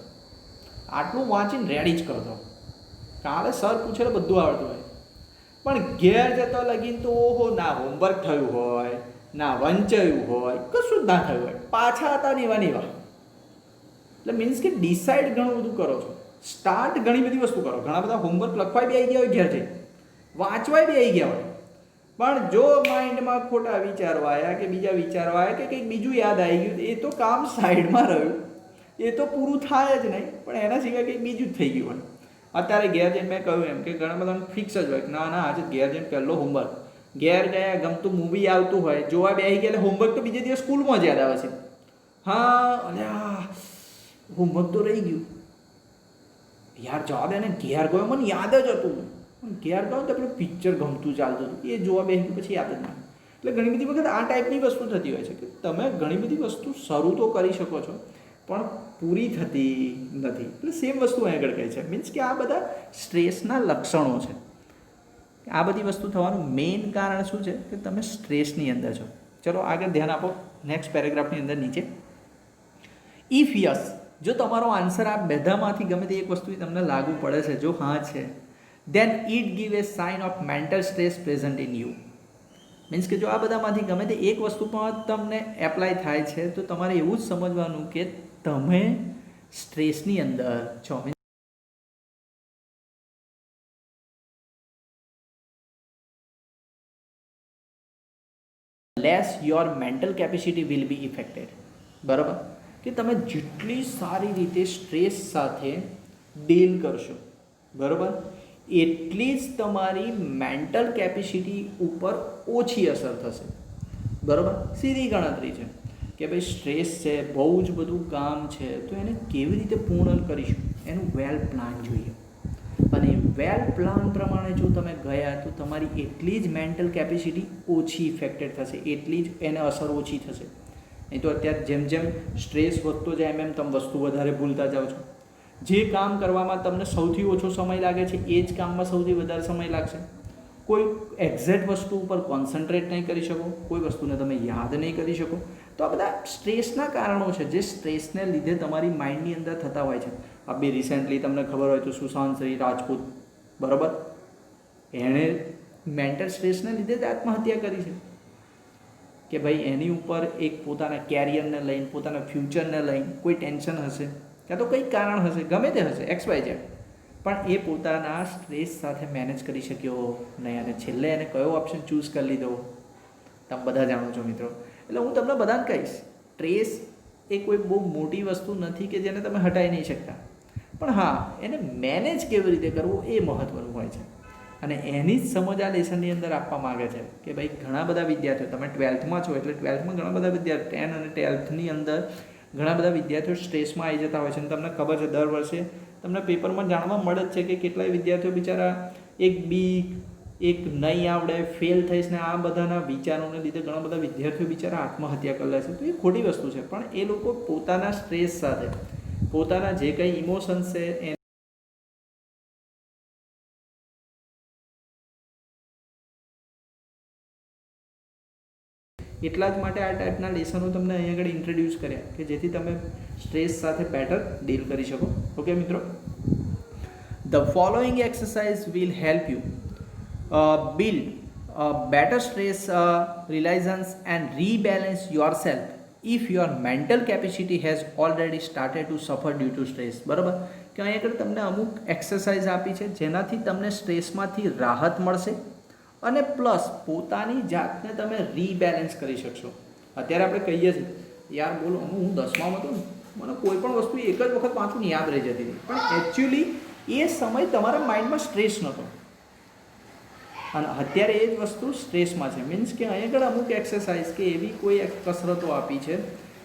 S1: આટલું વાંચીને રેડી જ કરી દો, કાલે સર પૂછે તો બધું આવડતું હોય, પણ ઘેર જતો લગીને તો ઓહો ના હોમવર્ક થયું હોય, ના વંચાયું હોય, કશું જ ના થયું હોય, પાછા હતા ને એવા ને એવા. એટલે મીન્સ કે ડિસાઇડ ઘણું બધું કરો છો, સ્ટાર્ટ ઘણી બધી વસ્તુ કરો, ઘણા બધા હોમવર્ક લખવાય બી આવી ગયા હોય, ઘેર જઈ વાંચવાય બી આવી ગયા હોય, પણ જો માઇન્ડમાં ખોટા વિચારો આવ્યા કે બીજા વિચારો આવ્યા કે કંઈક બીજું યાદ આવી ગયું, એ તો કામ સાઈડમાં રહ્યું, એ તો પૂરું થાય જ નહીં, પણ એના સિવાય કંઈક બીજું જ થઈ ગયું હોય. અત્યારે ઘેર જઈને મેં કહ્યું એમ કે ઘણા બધાને ફિક્સ જ હોય, ના આજે ઘેર જઈને પહેલો હોમવર્ક, ઘેર ગયા ગમતું મૂવી આવતું હોય જોવા બેસી ગયા, એટલે હોમવર્ક તો બીજે દિવસ સ્કૂલમાં જ યાદ આવે છે. હા અને હોમવર્ક તો રહી ગયું યાર, જવા દે ને, ઘેર ગયો મને યાદ જ હતું, ઘેર ગયો તો પેલું પિક્ચર ગમતું ચાલતું હતું, એ જોવા બેસી પછી યાદ જ ના. એટલે ઘણી બધી વખત આ ટાઈપની વસ્તુ થતી હોય છે કે તમે ઘણી બધી વસ્તુ શરૂ તો કરી શકો છો પણ પૂરી થતી નથી. એટલે સેમ વસ્તુ અહીં આગળ કહે છે, મીન્સ કે આ બધા સ્ટ્રેસના લક્ષણો છે. આ બધી વસ્તુ થવાનું મેઇન કારણ શું છે કે તમે સ્ટ્રેસની અંદર છો. ચલો આગળ ધ્યાન આપો નેક્સ્ટ પેરેગ્રાફની અંદર નીચે. ઇફ યસ, જો તમારો આન્સર આ બધામાંથી ગમે તે એક વસ્તુ તમને લાગુ પડે છે, જો હા છે, then it give a sign of mental stress present in you. Means કે જો આ બધામાંથી ગમે તે એક વસ્તુ પણ તમને એપ્લાય થાય છે તો તમારે એવું જ સમજવાનું કે તમે સ્ટ્રેસની અંદર છો. Less your mental capacity will be affected. બરાબર, કે તમે જેટલી સારી રીતે સ્ટ્રેસ સાથે ડીલ કરશો, બરાબર, એટલી જ તમારી મેન્ટલ કેપેસિટી ઉપર ઓછી અસર થશે. બરાબર, સીધી ગણતરી છે કે ભાઈ સ્ટ્રેસ છે, બહુ જ બધું કામ છે, તો એને કેવી રીતે પૂર્ણ કરીશું એનું વેલ પ્લાન જોઈએ. અને વેલ પ્લાન પ્રમાણે જો તમે ગયા તો તમારી એટલી જ મેન્ટલ કેપેસિટી ઓછી ઇફેક્ટેડ થશે, એટલી જ એને અસર ઓછી થશે. નહીં તો અત્યારે જેમ જેમ સ્ટ્રેસ વધતો જાય એમ તમે વસ્તુ વધારે ભૂલતા જાઓ છો. જે કામ કરવામાં તમને સૌથી ઓછો સમય લાગે છે એ જ કામમાં સૌથી વધારે સમય લાગશે. કોઈ એક્ઝેક્ટ વસ્તુ ઉપર કોન્સન્ટ્રેટ નહીં કરી શકો, કોઈ વસ્તુને તમે યાદ નહીં કરી શકો. તો આ બધા સ્ટ્રેસના કારણો છે જે સ્ટ્રેસને લીધે તમારી માઇન્ડની અંદર થતા હોય છે. આ બી રિસેન્ટલી તમને ખબર હોય તો સુશાંત સિંહ રાજપૂત, બરાબર, એણે મેન્ટલ સ્ટ્રેસને લીધે જ આત્મહત્યા કરી છે કે ભાઈ એની ઉપર એક પોતાના કેરિયરને લઈને, પોતાના ફ્યુચરને લઈને કોઈ ટેન્શન હશે, કાં તો કંઈક કારણ હશે, ગમે તે હશે, XYZ, પણ એ પોતાના સ્ટ્રેસ સાથે મેનેજ કરી શક્યો નહીં અને છેલ્લે એને કયો ઓપ્શન ચૂઝ કરી લીધો તમે બધા જાણો છો મિત્રો. એટલે હું તમને બધાને કહીશ, સ્ટ્રેસ એ કોઈ બહુ મોટી વસ્તુ નથી કે જેને તમે હટાવી નહીં શકતા, પણ હા એને મેનેજ કેવી રીતે કરવું એ મહત્ત્વનું હોય છે. અને એની જ સમજ આ લેસનની અંદર આપવા માગે છે કે ભાઈ ઘણા બધા વિદ્યાર્થીઓ, તમે 12થમાં છો એટલે 12થમાં ઘણા બધા વિદ્યાર્થીઓ 10 અને 12થની અંદર ઘણા બધા વિદ્યાર્થીઓ સ્ટ્રેસમાં આવી જતા હોય છે. અને તમને ખબર છે દર વર્ષે તમને પેપરમાં જાણવા મળે જ છે કે કેટલાય વિદ્યાર્થીઓ બિચારા એક બીક, એક નહીં આવડે, ફેલ થઈશ ને આ બધાના વિચારોને લીધે ઘણા બધા વિદ્યાર્થીઓ બિચારા આત્મહત્યા કરી લે છે. તો એ ખોટી વસ્તુ છે, પણ એ લોકો પોતાના સ્ટ્રેસ સાથે પોતાના જે કંઈ ઇમોશન્સ છે એટલા જ માટે આ ટાઈપના લેસનો તમને અહીંયા આગળ ઇન્ટ્રોડ્યુસ કર્યા કે જેથી તમે સ્ટ્રેસ સાથે બેટર ડીલ કરી શકો. ઓકે મિત્રો, the following exercise will help you build better stress reliance and rebalance yourself if your mental capacity has already started to suffer due to stress. બરાબર, કે અહીંયા આગળ તમને અમુક એક્સરસાઇઝ આપી છે જેનાથી તમને સ્ટ્રેસમાંથી રાહત મળશે અને પ્લસ પોતાની જાતને તમે રીબેલેન્સ કરી શકશો. અત્યારે આપણે કહીએ છીએ યાર બોલો હું 10માં હતો ને મને કોઈ પણ વસ્તુ એક જ વખત વાંચું ને યાદ રહી જતી હતી, પણ એકચ્યુઅલી એ સમય તમારા માઇન્ડમાં સ્ટ્રેસ નહોતો અને અત્યારે એ જ વસ્તુ સ્ટ્રેસમાં છે. મીન્સ કે અહીં આગળ અમુક એક્સરસાઇઝ કે એવી કોઈ કસરતો આપી છે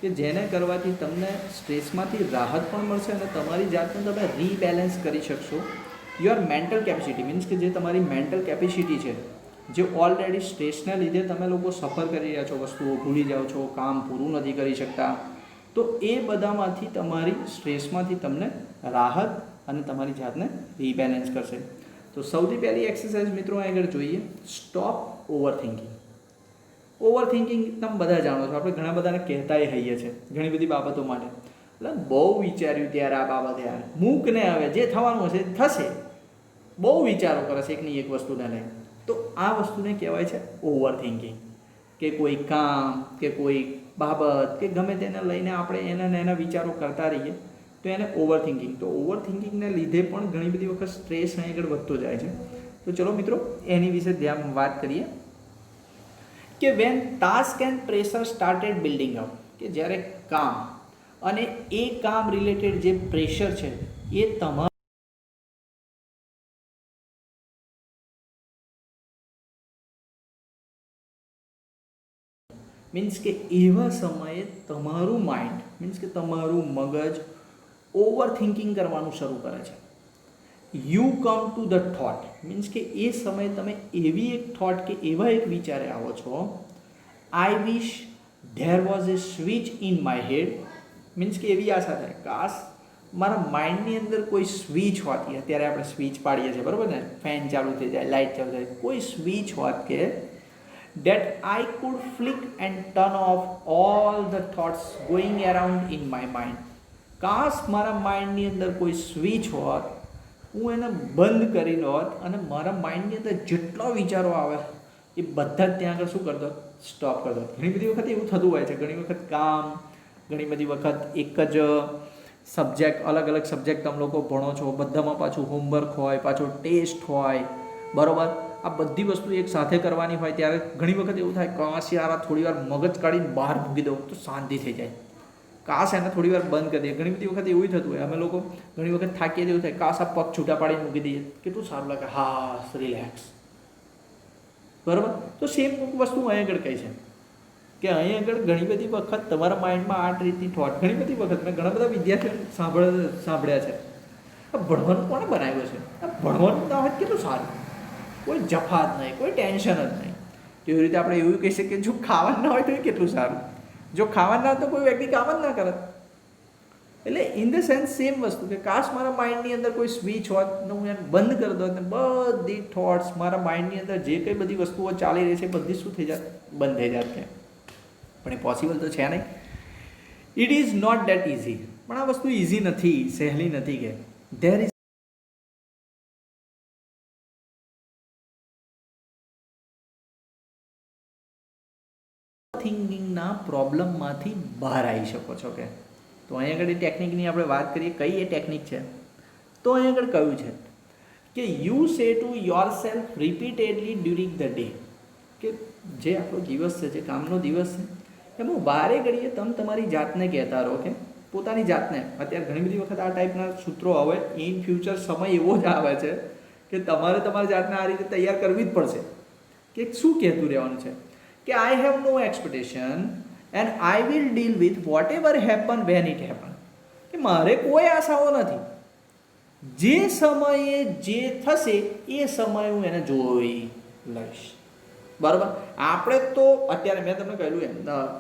S1: કે જેને કરવાથી તમને સ્ટ્રેસમાંથી રાહત પણ મળશે અને તમારી જાતને તમે રીબેલેન્સ કરી શકશો. યોર મેન્ટલ કેપેસિટી મીન્સ કે જે તમારી મેન્ટલ કેપેસિટી છે, જે ઓલરેડી સ્ટ્રેસના લીધે તમે લોકો સફર કરી રહ્યા છો, વસ્તુઓ ભૂલી જાઓ છો, કામ પૂરું નથી કરી શકતા, તો એ બધામાંથી તમારી સ્ટ્રેસમાંથી તમને રાહત અને તમારી જાતને રીબેલેન્સ કરશે. તો સૌથી પહેલી એક્સરસાઇઝ મિત્રો આગળ જોઈએ, stop over thinking. Over thinking તમે બધા જાણો છો, આપણે ઘણા બધાને કહેતાય હોઈએ છીએ ઘણી બધી બાબતો માટે, એટલે બહુ વિચાર્યું ત્યારે આ બાબતે યાર મૂકને હવે જે થવાનું હશે થશે, બહુ વિચારો કરે છે એકની એક વસ્તુને લઈને. તો આ વસ્તુને કહેવાય છે ઓવર થિંકિંગ. કે કોઈ કામ કે કોઈ બાબત કે ગમે તેને લઈને આપણે એના વિચારો કરતા રહીએ તો એને ઓવર થિંકિંગ. તો ઓવર થિંકિંગને લીધે પણ ઘણી બધી વખત સ્ટ્રેસ અહીં આગળ વધતો જાય છે. તો ચલો મિત્રો એની વિશે ધ્યાન વાત કરીએ કે when task and pressure started building up, કે જ્યારે કામ અને એ કામ રિલેટેડ જે પ્રેશર છે એ તમારા મીન્સ કે એવા સમયે તમારું માઇન્ડ મીન્સ કે તમારું મગજ ઓવર થિંકિંગ કરવાનું શરૂ કરે છે. You come to the thought means કે એ સમયે તમે એવી એક થોટ કે એવા એક વિચારે આવો છો, I wish there was a switch in my head. Means કે એવી આશા થાય કાશ મારા માઇન્ડની અંદર કોઈ સ્વિચ હોતી. અત્યારે આપણે સ્વિચ પાડીએ છીએ બરાબર ને, ફેન ચાલુ થઈ જાય, લાઇટ ચાલુ થાય, કોઈ સ્વિચ હોત કે that I could flick and turn off all the thoughts going around in my mind. કાશ મારા માઇન્ડની અંદર કોઈ સ્વિચ હોત, હું એને બંધ કરી હોત અને મારા માઇન્ડની અંદર જેટલા વિચારો આવે એ બધા જ ત્યાં આગળ શું કરતો, સ્ટોપ કરતો. ઘણી બધી વખત એવું થતું હોય છે, ઘણી વખત કામ, ઘણી બધી વખત એક જ સબ્જેક્ટ, અલગ અલગ સબ્જેક્ટ તમે લોકો ભણો છો, બધામાં પાછું હોમવર્ક હોય, પાછો ટેસ્ટ હોય, બરાબર, આ બધી વસ્તુ એક સાથે કરવાની હોય ત્યારે ઘણી વખત એવું થાય કાશ યાર થોડી વાર મગજ કાઢીને બહાર મૂકી દઉં તો શાંતિ થઈ જાય, કાશ એને થોડી વાર બંધ કરી દઈએ. ઘણી બધી વખત એવું થતું હોય, અમે લોકો ઘણી વખત થાકીએ એવું થાય કાશ આ પગ છૂટા પાડીને મૂકી દઈએ, કેટલું સારું લાગે, હા રિલેક્સ, બરાબર. તો સેમ વસ્તુ અહીં આગળ કહી છે કે અહીં આગળ ઘણી બધી વખત તમારા માઇન્ડમાં આ રીતની થોટ, ઘણી બધી વખત મેં ઘણા બધા વિદ્યાર્થીઓ સાંભળ્યા છે, આ ભણવાનું કોણે બનાવ્યો છે, આ ભણવાનું ના હોય કેટલું સારું, કોઈ જફા જ નહીં, કોઈ ટેન્શન જ નહીં. તો એવી રીતે આપણે એવું કહી શકીએ કે જો ખાવાનું ના હોય તો એ કેટલું સારું, જો ખાવાનું ના હોય તો કોઈ વ્યક્તિ કામ જ ના કરે. એટલે ઇન ધ સેન્સ સેમ વસ્તુ કે કાશ મારા માઇન્ડની અંદર કોઈ સ્વિચ હોત ને હું એને બંધ કરી દો ને બધી થોટ્સ મારા માઇન્ડની અંદર જે કંઈ બધી વસ્તુઓ ચાલી રહી છે બધી શું થઈ જાત, બંધ થઈ જાત. પણ એ પોસિબલ તો છે નહીં. It is not that easy. પણ આ વસ્તુ ઇઝી નથી, સહેલી નથી. કે ધેર ઇઝ થિંકિંગના પ્રોબ્લેમમાંથી બહાર આવી શકો છો. કે તો અહીં આગળ એ ટેકનિકની આપણે વાત કરીએ, કઈ એ ટેકનિક છે. તો અહીં આગળ કહ્યું છે કે you say to your self repeatedly during the day, કે જે આપણો દિવસ છે, જે કામનો દિવસ છે, એમાં બારે ઘડીએ તમે તમારી જાતને કહેતા રહો, કે પોતાની જાતને. અત્યારે ઘણી બધી વખત આ ટાઈપના સૂત્રો આવે, ઇન ફ્યુચર સમય એવો જ આવે છે કે તમારે તમારી જાતને આ રીતે તૈયાર કરવી જ પડશે કે શું કહેતું રહેવાનું છે કે I have no expectation and I will deal with whatever happen when it happen. કે મારે કોઈ આશાઓ નથી, જે સમયે જે થશે એ સમયે હું એને જોઈ લઈશ, બરાબર. આપણે તો અત્યારે મેં તમને કહ્યું એમ,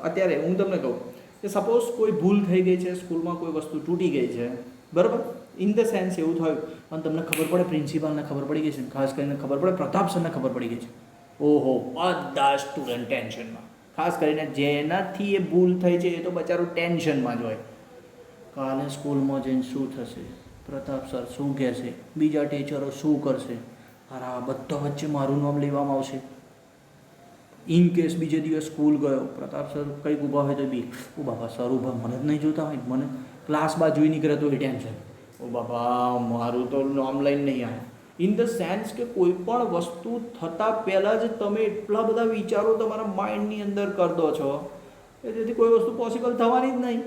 S1: અત્યારે હું તમને કહું કે સપોઝ કોઈ ભૂલ થઈ ગઈ છે, સ્કૂલમાં કોઈ વસ્તુ તૂટી ગઈ છે, બરાબર. ઇન ધ સેન્સ એવું થયું અને તમને ખબર પડે, પ્રિન્સિપાલને ખબર પડી ગઈ છે, ખાસ કરીને ખબર પડે પ્રતાપ સરને ખબર પડી ગઈ છે, ઓહો બધા સ્ટુડન્ટ ટેન્શનમાં, ખાસ કરીને જેનાથી એ ભૂલ થઈ છે એ તો બચારો ટેન્શનમાં જ હોય. કાલે સ્કૂલમાં જઈને શું થશે, પ્રતાપ સર શું કહેશે, બીજા ટીચરો શું કરશે, અરે આ બધા વચ્ચે મારું નામ લેવામાં આવશે. ઇન કેસ બીજે દિવસ સ્કૂલ ગયો, પ્રતાપ સર કંઈક ઊભા હોય તો બી ઓ બાપા સર ઊભા મને જ નહીં જોતા હોય, મને ક્લાસ બાજુ નીકળે તો એ ટેન્શન, ઓ બાપા મારું તો નામ લઈને નહીં આવે. ઇન ધ સેન્સ કે કોઈ પણ વસ્તુ થતાં પહેલાં જ તમે એટલા બધા વિચારો તમારા માઇન્ડની અંદર કરી દો છો કે જેથી કોઈ વસ્તુ પોસિબલ થવાની જ નહીં.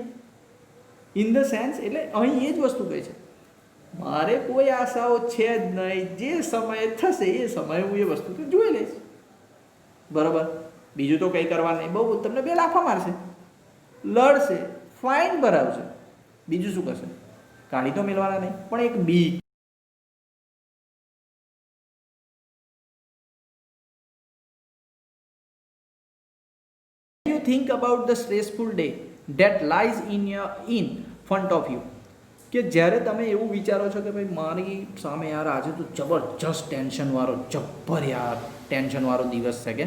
S1: ઇન ધ સેન્સ એટલે અહીં એ જ વસ્તુ કહે છે, મારે કોઈ આશાઓ છે જ નહીં, જે સમયે થશે એ સમયે હું એ વસ્તુ તો જોઈ લઈશ. બરાબર, બીજું તો કંઈ કરવા નહીં. બહુ તમને બે લાફા મારશે, લડશે, ફાઇન ભરાવશે, બીજું શું કરશે, કાઢી તો મેળવાના નહીં. પણ એક બીક, you think about the stressful day that lies in front of you, કે જ્યારે તમે એવું વિચારો છો કે ભાઈ મારી સામે યાર આજે તો જબરજસ્ત જબ્બર યાર ટેન્શનવાળો દિવસ છે, કે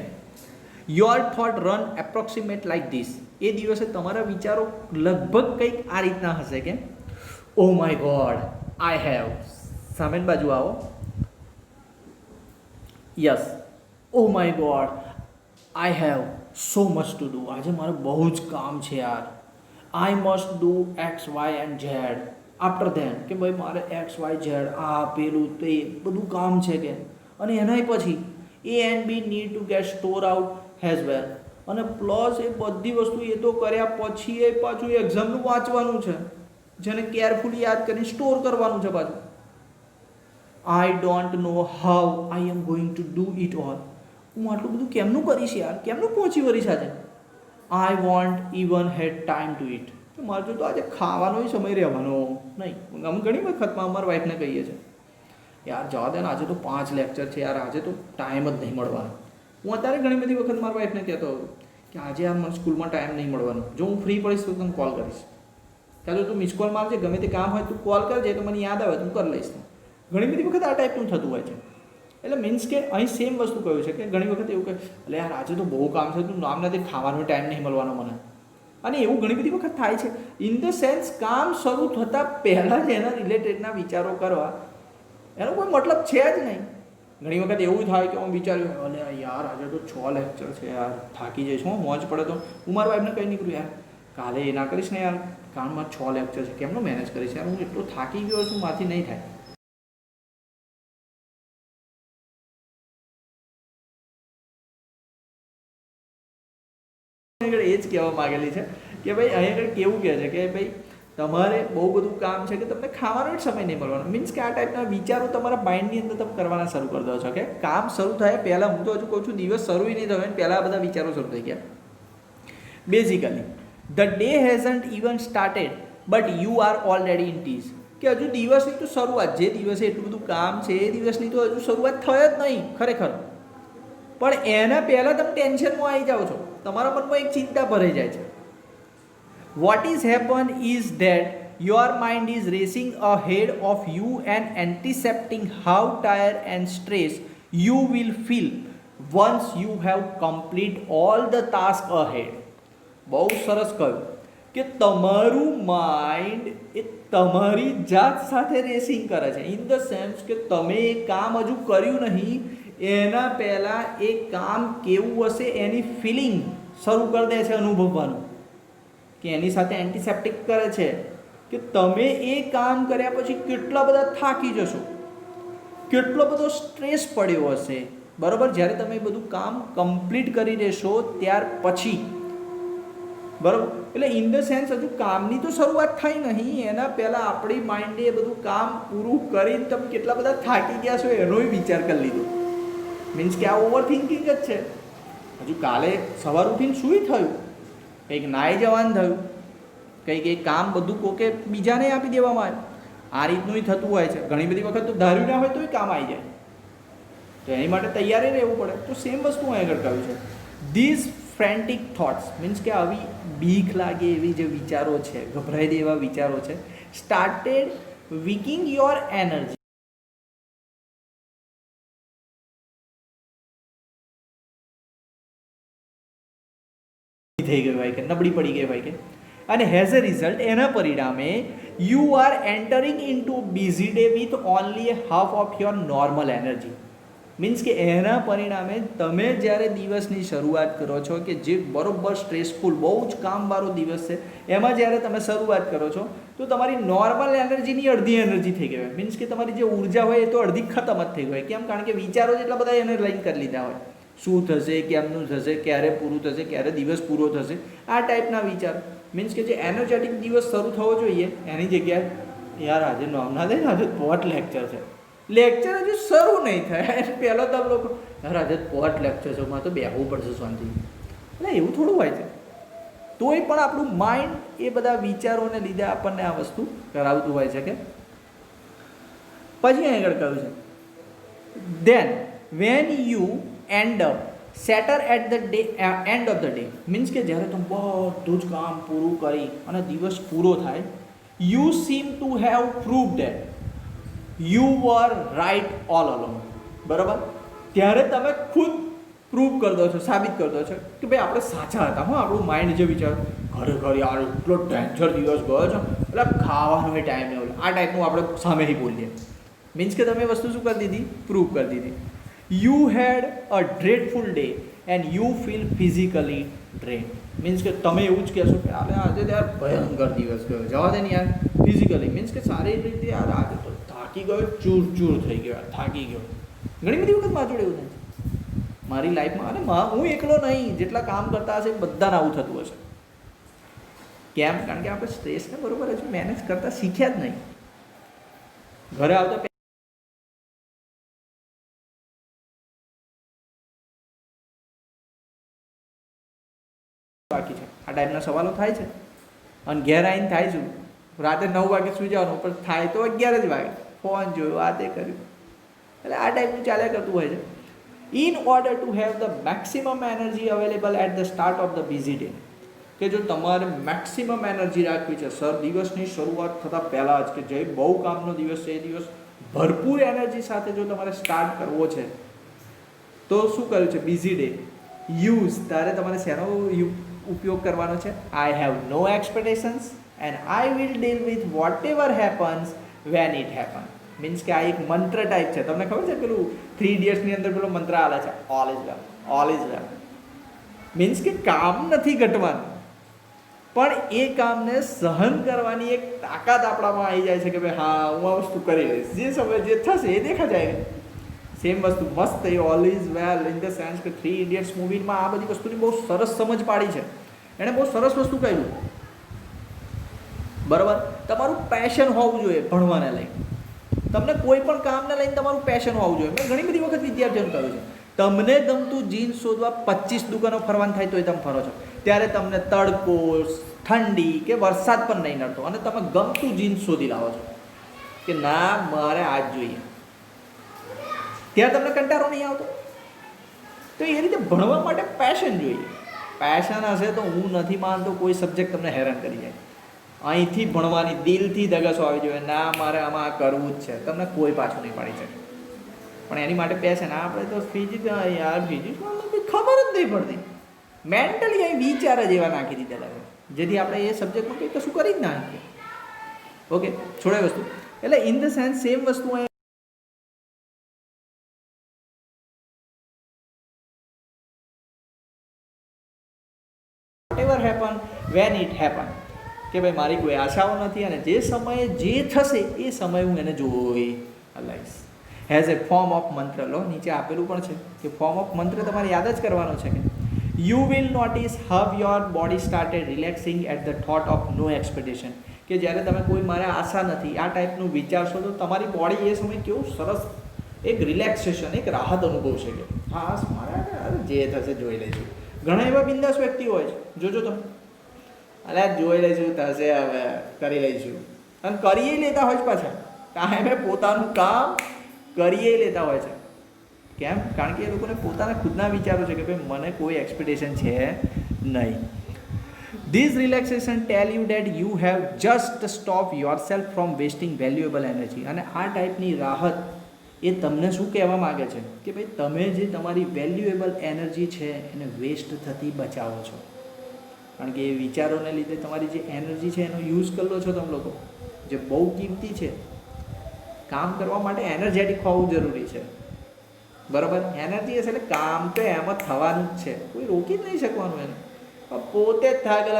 S1: your thought run approximate like this, એ દિવસે તમારા વિચારો લગભગ કંઈક આ રીતના હશે કે oh my god I have, સામેની બાજુ આવો, yes, oh my god I have so much to do, આજે મારે બહુ જ કામ છે યાર, I must do X Y and Z after then, કે ભાઈ મારે એક્સ વાય ઝેડ આ પેલું તે બધું કામ છે કે, અને એનાય પછી A and B need to get store out as well, અને પ્લસ એ બધી વસ્તુ એ તો કર્યા પછી એ પાછું એક્ઝામનું વાંચવાનું છે, જેને કેરફુલી યાદ કરીને સ્ટોર કરવાનું છે પાછું. I don't know how I am going to do it all, હું આટલું બધું કેમનું કરીશ યાર, કેમનું પહોંચી વળીશ આજે. I won't even had time to eat, મારે તો આજે ખાવાનો સમય રહેવાનો નહીં. અમે ઘણી વખતમાં અમારા વાઈફને કહીએ છીએ યાર જવા દે ને, આજે તો 5 લેક્ચર છે યાર, આજે તો ટાઈમ જ નહીં મળવાનો. હું અત્યારે ઘણી બધી વખત મારા વાઈફને કહેતો કે આજે યાર મને સ્કૂલમાં ટાઈમ નહીં મળવાનો, જો હું ફ્રી પડીશ તો તને કોલ કરીશ, કાં તો તું મિસ કોલ મારજે, ગમે તે કામ હોય તું કોલ કરજે તો મને યાદ આવે તું કરી લઈશ. ઘણી બધી વખત આ ટાઈપનું થતું હોય છે. એટલે મીન્સ કે અહીં સેમ વસ્તુ કહ્યું છે કે ઘણી વખત એવું કહે એટલે યાર આજે તો બહુ કામ છે, તું નામ નથી, ખાવાનો ટાઈમ નહીં મળવાનો મને, અને એવું ઘણી બધી વખત થાય છે. ઇન ધ સેન્સ કામ શરૂ થતાં પહેલાં જ એના રિલેટેડના વિચારો કરવા એનો કોઈ મતલબ છે જ નહીં. ઘણી વખત એવું થાય કે હું વિચાર્યું અલે યાર આજે તો 6 લેક્ચર છે યાર, થાકી જઈશ, હું મોજ પડે તો હું મારા વાઈફને કહી નીકળું યાર કાલે એ ના કરીશ ને યાર, કામમાં 6 લેક્ચર છે, કેમનું મેનેજ કરીશ યાર, હું એટલો થાકી ગયો છું, માથી નહીં થાય. એ જ કહેવા માગેલી છે કે ભાઈ અહીં આગળ કેવું કહે છે કે ભાઈ તમારે બહુ બધું કામ છે કે તમને ખાવાનો જ સમય નહીં મળવાનો. મીન્સ કે આ ટાઈપના વિચારો તમારા માઇન્ડની અંદર તમે કરવાના શરૂ કરી દો છો કે કામ શરૂ થાય પહેલાં, હું તો હજુ કહું છું દિવસ શરૂ નહીં થયો પહેલાં બધા વિચારો શરૂ થઈ ગયા. Basically the day hasn't even started but you are already in tease, કે હજુ દિવસની તો શરૂઆત, જે દિવસે એટલું બધું કામ છે એ દિવસની તો હજુ શરૂઆત થઈ જ નહીં ખરેખર, પણ એના પહેલાં તમે ટેન્શનમાં આવી જાઓ છો, તમારા મનમાં એક ચિંતા ભરાઈ જાય છે. What is happen is that your mind is racing ahead of you and anticipating how tire and stress you will feel once you have complete all the task ahead. બહુ સરસ કહ્યું કે તમારું માઇન્ડ એ તમારી જાત સાથે રેસિંગ કરે છે. ઇન ધ સેન્સ કે તમે એ કામ હજુ કર્યું નહીં, એના પહેલાં એ કામ કેવું હશે એની ફિલિંગ શરૂ કરી દે છે અનુભવવાનું, કે એની સાથે એન્ટિસેપ્ટિક કરે છે કે તમે એ કામ કર્યા પછી કેટલા બધા થાકી જશો, કેટલો બધો સ્ટ્રેસ પડ્યો હશે. બરાબર, જ્યારે તમે એ બધું કામ કમ્પ્લીટ કરી દેશો ત્યાર પછી, બરાબર. એટલે ઇન ધ સેન્સ હજુ કામની તો શરૂઆત થઈ નહીં, એના પહેલાં આપણી માઇન્ડે એ બધું કામ પૂરું કરીને તમે કેટલા બધા થાકી ગયા છો એનોય વિચાર કરી લીધો. મીન્સ કે આ ઓવર થિંકિંગ જ છે. હજુ કાલે સવાર ઉઠીને શું થયું, કંઈક નાઈ જવાનું થયું, કંઈક એ કામ બધું કોકે બીજાને આપી દેવામાં આવે, આ રીતનું થતું હોય છે. ઘણી બધી વખત તો ધાર્યું ના હોય તોય કામ આવી જાય, તો એની માટે તૈયારી રહેવું પડે. તો સેમ વસ્તુ અહીં આગળ કહ્યું છે. ધીઝ ફ્રેન્ટિક થોટ્સ મીન્સ કે આવી બીક લાગે એવી જે વિચારો છે, ગભરાઈ દે એવા વિચારો છે, સ્ટાર્ટેડ વીકિંગ યોર એનર્જી. થઈ ગઈ હોય કે નબળી પડી ગઈ હોય કે, અને હેઝ અ રિઝલ્ટ એના પરિણામે you are entering in to busy day with only half of your normal energy. Means કે એના પરિણામે તમે જ્યારે દિવસની શરૂઆત કરો છો કે જે બરોબર સ્ટ્રેસફુલ બહુ જ કામવાળો દિવસ છે એમાં જ્યારે તમે શરૂઆત કરો છો તો તમારી નોર્મલ એનર્જીની અડધી એનર્જી થઈ ગઈ હોય. મીન્સ કે તમારી જે ઉર્જા હોય એ તો અડધી ખતમ જ થઈ ગઈ હોય. કેમ? કારણ કે વિચારો જ એટલા બધા એને લાઈન કરી લીધા હોય, શું થશે, કેમનું થશે, ક્યારે પૂરું થશે, ક્યારે દિવસ પૂરો થશે, આ ટાઈપના વિચારો. મીન્સ કે જે એનર્જેટિક દિવસ શરૂ થવો જોઈએ એની જગ્યાએ યાર આજે નોમના દે ને આજે પોટ લેક્ચર છે, લેક્ચર હજુ શરૂ નહીં થાય પહેલો તો લોકો યાર આજે પોટ લેક્ચર છે, માં તો બેહવું પડશે શાંતિ. એટલે એવું થોડું હોય છે. તોય પણ આપણું માઇન્ડ એ બધા વિચારોને લીધે આપણને આ વસ્તુ કરાવતું હોય છે. કે પછી આગળ કહ્યું છે then when you end up sadder at the day end of the day. Means કે જ્યારે તમે બધું જ કામ પૂરું કરી અને દિવસ પૂરો થાય, you seem to have prove that you were right all along. બરાબર? ત્યારે તમે ખુદ પ્રૂવ કરી દો છો, સાબિત કરી દો છો કે ભાઈ આપણે સાચા હતા. હું આપણું માઇન્ડ જે વિચાર ખરેખર યાર એટલો ડેન્જર દિવસ ગયો છે એટલે ખાવાનો એ ટાઈમ નહીં, આ ટાઈપનું આપણે સામેથી બોલીએ. મીન્સ કે તમે વસ્તુ શું કરી દીધી? પ્રૂવ કરી દીધી. You had a dreadful day and you feel physically drain. Means કે તમે એવું જ કહેશો કે અરે આજે યાર ભયંકર દિવસ ગયો, જવા દે ને યાર. ફિઝિકલી મીન્સ કે સારી રીતે યાર આજે તો થાકી ગયો, ચૂર થઈ ગયો, થાકી ગયો. ઘણી બધી વખત મારા જોડે એવું થાય છે મારી લાઈફમાં. અને હું એકલો નહીં, જેટલા કામ કરતા હશે બધાને આવું થતું હશે. કેમ? કારણ કે આપણે સ્ટ્રેસને બરોબર હજુ મેનેજ કરતા શીખ્યા જ નહીં. ઘરે આવતા બાકી છે આ ટાઈપના સવાલો થાય છે. અને ઘેર આવીને થાય છું રાતે 9 વાગે સુઈ જવાનું, પણ થાય તો 11 જ વાગે. ફોન જોયો, આ તે કર્યું, એટલે આ ટાઈપનું ચાલ્યા કરતું હોય છે. In order to have the maximum energy available at the start of the busy day. કે જો તમારે મેક્સિમમ એનર્જી રાખવી છે દિવસની શરૂઆત થતાં પહેલાં જ, કે જે બહુ કામનો દિવસ છે એ દિવસ ભરપૂર એનર્જી સાથે જો તમારે સ્ટાર્ટ કરવો છે તો શું કર્યું છે? Busy day use. તારે તમારે શેનો ઉપયોગ કરવાનો છે? I have no expectations and I will deal with whatever happens when it happen. Means કે આ એક મંત્ર ટાઈપ છે. તમને ખબર છે પેલું 3 ઇડિયટ્સની અંદર પેલો મંત્ર આલે છે, all is well, all is well. Means કે કામ નથી ઘટવાનું, પણ એ કામને સહન કરવાની એક તાકાત આપણામાં આવી જાય છે કે ભાઈ હા હું આ વસ્તુ કરી લઈશ, જે સમય જે થશે એ દેખા જાય. સેમ વસ્તુ મસ્ત એ all is well in the sense કે 3 ઇડિયટ્સ મૂવીમાં આ બધી વસ્તુની બહુ સરસ સમજ પાડી છે. એણે બહુ સરસ વસ્તુ કહ્યું. બરાબર? તમારું પેશન હોવું જોઈએ ભણવાને લઈને. તમને કોઈ પણ કામને લઈને તમારું પેશન હોવું જોઈએ. મેં ઘણી બધી વખત વિદ્યાર્થીઓને કહ્યું છે તમને ગમતું જીન્સ શોધવા 25 દુકાનો ફરવાનું થાય તોય તમે ફરો છો. ત્યારે તમને તડકો, ઠંડી કે વરસાદ પણ નહીં નડતો અને તમે ગમતું જીન્સ શોધી લાવો છો કે ના મારે આ જ જોઈએ. ત્યારે તમને કંટાળો નહીં આવતો. તો એ રીતે ભણવા માટે પેશન જોઈએ. પેશન હશે તો હું નથી માનતો કોઈ સબ્જેક્ટ તમને હેરાન કરી જાય. અહીંથી ભણવાની દિલથી ધગસો આવી જોઈએ, ના મારે આમાં આ કરવું જ છે, તમને કોઈ પાછું નહીં પાડી શકે. પણ એની માટે પેશન. આપણે તો ફિઝિક્સ યાર ફિઝિક્સમાં ખબર જ નહીં પડતી. મેન્ટલી અહીં વિચાર જ એવા નાખી દીધા લાગે જેથી આપણે એ સબ્જેક્ટમાં કંઈ કશું કરી જ ના શકીએ. ઓકે, છોડે વસ્તુ. એટલે ઇન ધ સેન્સ સેમ વસ્તુ અહીં whatever happen when it happen. કે ભાઈ મારી કોઈ આશાઓ નથી અને જે સમયે જે થશે એ સમયે હું એને જોઈ લઈશ. હેઝ એ ફોર્મ ઓફ મંત્ર. લો નીચે આપેલું પણ છે કે ફોર્મ ઓફ મંત્ર તમારે યાદ જ કરવાનો છે કે you will notice how your body started relaxing at the thought of no expectation. કે જ્યારે તમે કોઈ મારે આશા નથી આ ટાઈપનું વિચારશો તો તમારી બોડી એ સમયે કેવું સરસ એક રિલેક્સેશન, એક રાહત અનુભવશે કે હા મારે જે થશે જોઈ લઈશું. ઘણા એવા બિંદાસ વ્યક્તિઓ હોય છે, જોજો તમે, અરે જોઈ લઈશું, થશે, હવે કરી લઈશું, અને કરીએ લેતા હોય છે પાછા. કાંઈ પોતાનું કામ કરીએ લેતા હોય છે. કેમ? કારણ કે એ લોકોને પોતાના ખુદના વિચારો છે કે ભાઈ મને કોઈ એક્સપેક્ટેશન છે નહીં. This relaxation tell you date you have just stop your self from wasting valuable energy. અને આ ટાઈપની રાહત એ તમને શું કહેવા માગે છે કે ભાઈ તમે જે તમારી વેલ્યુએબલ એનર્જી છે એને વેસ્ટ થતી બચાવો છો. કારણ કે એ વિચારોને લીધે તમારી જે એનર્જી છે એનો યુઝ કરી લો છો તમે લોકો, જે બહુ કિંમતી છે. કામ કરવા માટે એનર્જેટિક હોવું જરૂરી છે, બરાબર. એનર્જી હશે એટલે કામ તો એમ જ થવાનું જ છે, કોઈ રોકી જ નહીં શકવાનું એને. પોતે જ થાય કે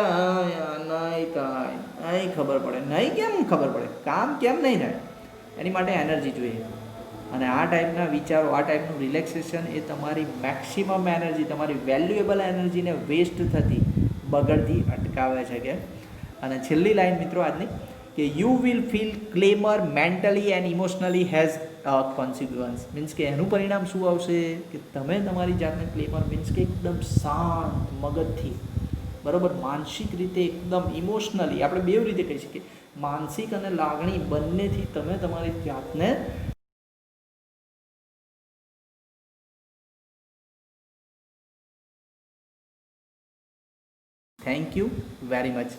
S1: નહીં થાય, નહીં ખબર પડે, નહીં કેમ ખબર પડે, કામ કેમ નહીં થાય, એની માટે એનર્જી જોઈએ. અને આ ટાઈપના વિચારો, આ ટાઈપનું રિલેક્સેશન એ તમારી મેક્સિમમ એનર્જી, તમારી વેલ્યુએબલ એનર્જીને વેસ્ટ થતી, બગડતી અટકાવે છે. કે અને છેલ્લી લાઈન મિત્રો આજની, કે you will feel ક્લેમર mentally and emotionally has consequence. Means કે એનું પરિણામ શું આવશે કે તમે તમારી જાતને ક્લેમર મીન્સ કે એકદમ શાંત મગજથી, બરાબર, માનસિક રીતે એકદમ ઇમોશનલી, આપણે બે રીતે કહી શકીએ, માનસિક અને લાગણી બંનેથી તમે તમારી જાતને થેન્ક યુ વેરી મચ.